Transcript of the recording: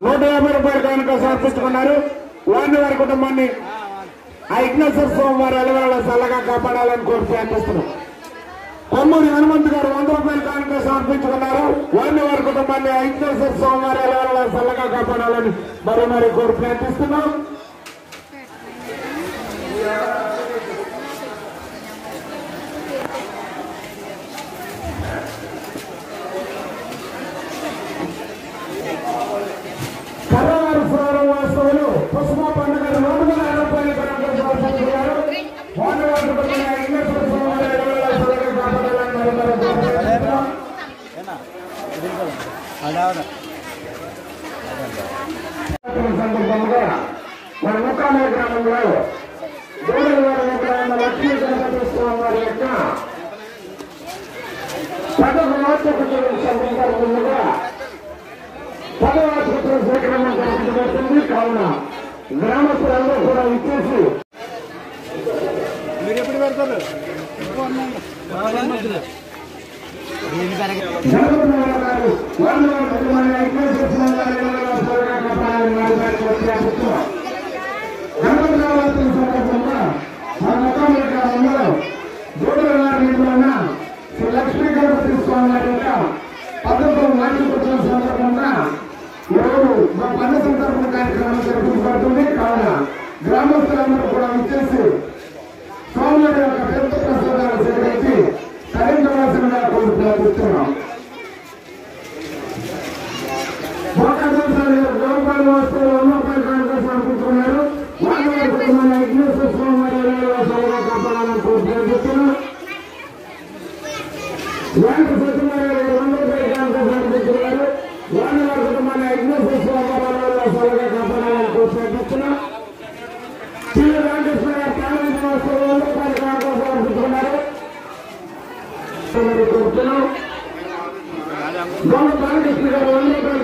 150 రూపాయలు కానుక సమర్పించుకున్నారు. వారిని వారి కుటుంబాన్ని ఆ విఘ్నేశ్వర స్వామి వారి ఎలవేళ చల్లగా కాపాడాలని కోరి ప్రార్థిస్తున్నాం. కొమ్మూరి హనుమంత్ గారు 100 రూపాయలు కానుక సమర్పించుకున్నారు. వారిని వారి కుటుంబాన్ని ఆ విఘ్నేశ్వర స్వామి వారి ఎలవేళ చల్లగా కాపాడాలని మరి కోరి ప్రార్థిస్తున్నాం. వాస్తవులు పుష్ప పండుగ 250 రూపాయలు సమర్పించుకున్నారు. వారి వారి కుటుంబాన్ని ఆ విఘ్నేశ్వర స్వామి వారి ఎలవేళ చల్లగా కాపాడాలని మరి సందర్భంగా మన ముఖామల గ్రామంలో లక్ష్మీ గణపతి స్వామి వారి యొక్క 10వ వార్షికోత్సవం సందర్భంగా 10వ వార్షికోత్సవ కార్యక్రమం జరుగుతుంది. కావున గ్రామస్తులందరూ కూడా ఇచ్చేసి మీరు ఎప్పుడు పెడతారు లక్ష్మీ గణపతి స్వామి వారి యొక్క 10వ వార్షికోత్సవం సందర్భంగా ఈరోజు మా పండుగ సందర్భం కార్యక్రమం జరుగుతుంది. కావున గ్రామస్తులందరూ కూడా ఇచ్చేసి స్వామివారి యొక్క పెద్ద ప్రసాదాలు సేకరించి తరించవలసిందిగా కోరి ప్రార్థిస్తున్నాం. గోపాల వస్తువులు 100 రూపాయలు కానుక సమర్పించుకున్నారు. వారి వారి కుటుంబాన్ని విఘ్నేశ్వర స్వామి వారి ఎలవేళ కాపాడాలని కోరి ప్రార్థిస్తున్నాం. వారి సత్యనారాయణ 100 రూపాయలు కానుక సమర్పించుకున్నారు. వారి వారి కుటుంబాన్ని విఘ్నేశ్వర స్వామి వారి ఎలవేళ చల్లగా కాపాడాలని కోరి ప్రార్థిస్తున్నాం. రామకృష్ణ గారు 100 రూపాయలు కానుక సమర్పించుకున్నారు. బాలకృష్ణ గారు 100 రూపాయలు